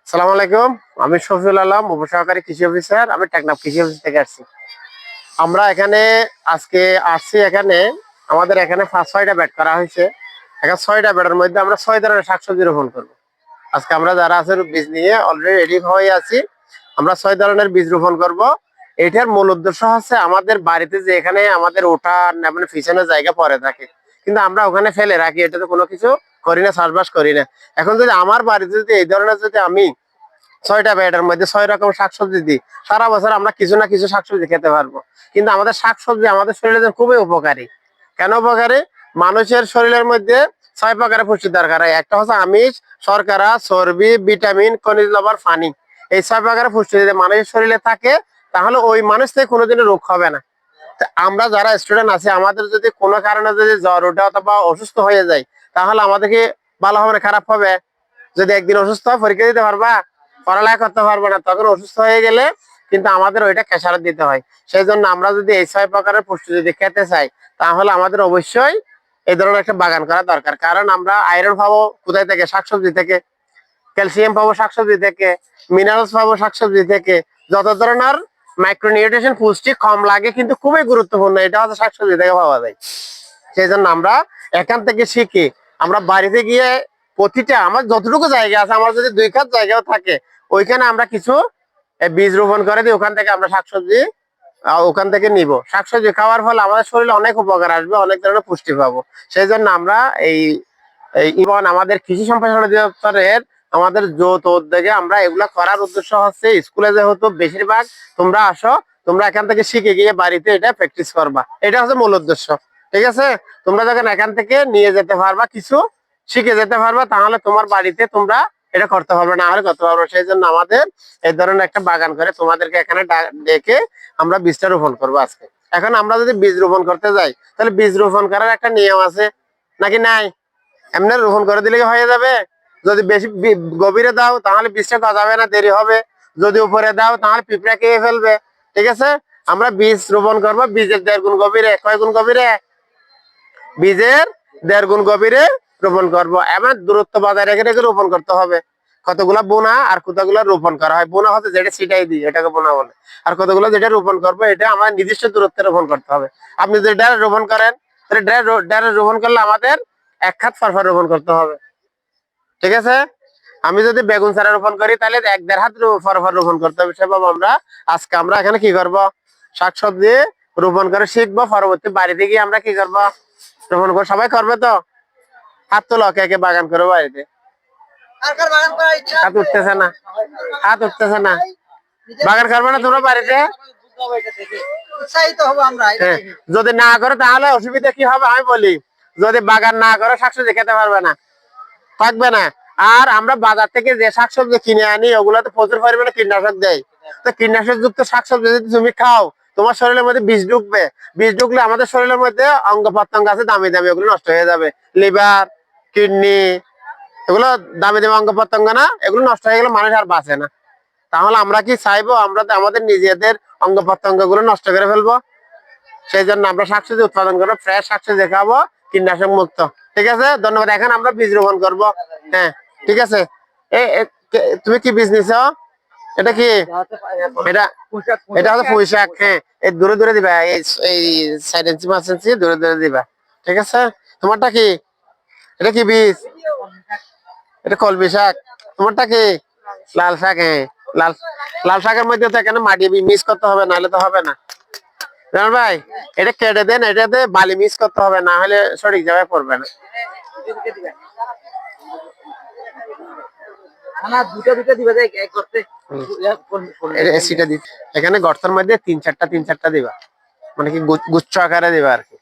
আসসালামু আলাইকুম, আমি শফিউল আলম, উপসহকারী কৃষি অফিসার। আমি টেকনাফ কৃষি অফিস থেকে আসছি। আমরা এখানে আজকে আসছি। আমাদের এখানে 5-6টা বেড করা হয়েছে। এখন 6টা বেডের মধ্যে আমরা 6 ধরনের শাকসবজি রোপণ করবো। আজকে আমরা যারা আছে বীজ নিয়ে অলরেডি রেডি হয়ে আছি। আমরা 6 ধরনের বীজ রোপণ করব। এটার মূল উদ্দেশ্য হচ্ছে আমাদের বাড়িতে যে এখানে আমাদের ওঠা মানে পিছনে জায়গা পড়ে থাকে, কিন্তু আমরা ওখানে ফেলে রাখি, এটা তো কোনো কিছু করি না, চাষবাস করি না। এখন যদি আমার বাড়িতে যদি এই ধরনের যদি আমি 6টা বেডের মধ্যে 6 রকম শাকসবজি দিই, সারা বছর আমরা কিছু না কিছু শাকসবজি খেতে পারবো। কিন্তু আমাদের শাকসবজি আমাদের শরীরের খুবই উপকারী। কেন উপকারী? মানুষের শরীরের মধ্যে 6 প্রকারের পুষ্টি দরকার হয়। একটা হচ্ছে আমিষ, শর্করা, চর্বি, ভিটামিন, খনিজ লবণ, পানি। এই 6 প্রকারের পুষ্টি যদি মানুষের শরীরে থাকে, তাহলে ওই মানুষ থেকে কোনোদিনও রোগ হবে না। আমরা যারা স্টুডেন্ট আছি, আমাদের যদি কোনো কারণে যদি জ্বর ওঠে অথবা অসুস্থ হয়ে যায়, তাহলে আমাদেরকে ভালো হবে না খারাপ হবে? যদি একদিন অসুস্থ হয় পরীক্ষা দিতে পারবা? পড়ালেখা করতে পারবো না। তখন অসুস্থ হয়ে গেলে কিন্তু আমাদের ওইটা খেসারত দিতে হয়। সেই জন্য আমরা যদি এই 6 প্রকারের পুষ্টি যদি খেতে চাই, তাহলে আমাদের অবশ্যই এই ধরনের একটা বাগান করা দরকার। কারণ আমরা আয়রন পাবো কোথায় থেকে? শাকসবজি থেকে। ক্যালসিয়াম পাবো শাকসবজি থেকে। মিনারেলস পাবো শাকসবজি থেকে। যত ধরনের মাইক্রোনিউট্রিশন পুষ্টি কম লাগে কিন্তু খুবই গুরুত্বপূর্ণ, এটা হচ্ছে শাকসবজি থেকে পাওয়া যায়। সেই জন্য আমরা এখান থেকে শিখি আমরা বাড়িতে গিয়ে প্রতিটা আমার যতটুকু জায়গা আছে, আমার যদি 2 কাঠ জায়গাও থাকে, ওইখানে আমরা কিছু বীজ রোপণ করে দিই। ওখান থেকে আমরা শাকসবজি ওখান থেকে নিব। শাকসবজি খাওয়ার ফলে আমাদের শরীরে অনেক উপকার আসবে, অনেক ধরনের পুষ্টি পাবো। সেই জন্য আমরা এই আমাদের কৃষি সম্প্রসারণ অধিদপ্তরের আমাদের যৌথ উদ্যোগে আমরা এগুলা করার উদ্দেশ্য হচ্ছে, স্কুলে যেহেতু বেশিরভাগ তোমরা আসো, তোমরা এখান থেকে শিখে গিয়ে বাড়িতে এটা প্র্যাকটিস করবা। এটা হচ্ছে মূল উদ্দেশ্য। ঠিক আছে? তোমরা যখন এখান থেকে নিয়ে যেতে পারবা, কিছু শিখে যেতে পারবা, তাহলে তোমার বাড়িতে তোমরা এটা করতে পারবে, না হলে করতে পারবে। সেই জন্য আমাদের এই ধরনের একটা বাগান করে তোমাদেরকে এখানে ডেকে আমরা বীজটা রোপণ করবো আজকে। এখন আমরা যদি বীজ রোপণ করতে যাই, তাহলে বীজ রোপণ করার একটা নিয়ম আছে নাকি নাই? এমনি রোপণ করে দিলে হয়ে যাবে? যদি বেশি গভীরে দাও তাহলে বীজটা গজাবে না, দেরি হবে। যদি উপরে দাও তাহলে পিঁপড়া খেয়ে ফেলবে। ঠিক আছে? আমরা বীজ রোপণ করবো বীজের 1.5 গুণ গভীরে। কয় গুণ গভীরে? বীজের 1.5 গুণ গভীরে রোপণ করব। এমন দূরত্ব বজায় রেখে রেখে রোপণ করতে হবে। কতগুলা বোনা আর কতগুলা রোপণ করা হয়। বোনা হচ্ছে যেটা ছিটাই দিই, এটাকে বোনা বলে। আর কতগুলো যেটা রোপণ করবো, এটা আমার নির্দিষ্ট দূরত্বে রোপণ করতে হবে। আপনি যদি ডাইরেক্ট রোপণ করেন, তাহলে ডাইরেক্ট রোপণ করলে আমাদের 1 খাত ফরফর রোপণ করতে হবে। ঠিক আছে? আমি যদি বেগুন চারা রোপণ করি, তাহলে 1-1.5 হাত ফরফর রোপণ করতে হবে। সেভাবে আজকে আমরা এখানে কি করব? শাকসবজি রোপণ করে শিখবো। পরবর্তী বাড়িতে গিয়ে আমরা কি করবো? রোপণ করে সবাই করবে তো? হাত তোলো, কে কে বাগান করবে বাড়িতে? হাত উঠতেছে না, হাত উঠতেছে না। বাগান করবে না তোমরা বাড়িতে? হ্যাঁ, যদি না করো তাহলে অসুবিধা কি হবে আমি বলি। যদি বাগান না করো, শাকসবজি খেতে পারবে না, থাকবে না। আর আমরা বাজার থেকে যে শাকসবজি কিনে আনি, ওগুলোতে প্রচুর পরিমাণে কীটনাশক দেয়। তো কীটনাশক যুক্ত শাকসবজি যদি তুমি খাও, তোমার শরীরের মধ্যে বিষ ঢুকবে। বিষ ঢুকলে আমাদের শরীরের মধ্যে অঙ্গ প্রত্যঙ্গ আছে দামি দামি, ওগুলো নষ্ট হয়ে যাবে। লিভার, কিডনি, এগুলো দামি দামি অঙ্গ প্রত্যঙ্গ না, এগুলো নষ্ট হয়ে গেলে মানুষ আর বাঁচে না। তাহলে আমরা কি চাইবো আমরা আমাদের নিজেদের অঙ্গ প্রত্যঙ্গ গুলো নষ্ট করে ফেলবো? সেই জন্য আমরা শাকসবজি উৎপাদন করবো, ফ্রেশ শাকসবজি খাবো, কীটনাশক মুক্ত। ঠিক আছে? ধন্যবাদ। এখন আমরা বীজ রোপণ করবো। হ্যাঁ, ঠিক আছে। তুমি কি বীজ নিছ? এটা কি? এটা এটা হচ্ছে পুঁই শাক। হ্যাঁ, এই দূরে দূরে দিবা, এই 4 ইঞ্চি 5 ইঞ্চি দূরে দূরে দিবা। ঠিক আছে? তোমারটা কি? এটা কি বীজ? এটা কলমি শাক। তোমারটা কি? লাল শাক। হ্যাঁ, লাল লাল শাকের মধ্যে তো এখানে মাটি মিক্স করতে হবে, নাহলে তো হবে না। জানাল ভাই, এটা কেটে দেন, এটাতে বালি মিক্স করতে হবে, না হলে সঠিক জায়গায় পড়বে না। এখানে গর্তের মধ্যে 3-4টা দিবা, মানে কি গুচ্ছ আকারে দিবা আর কি।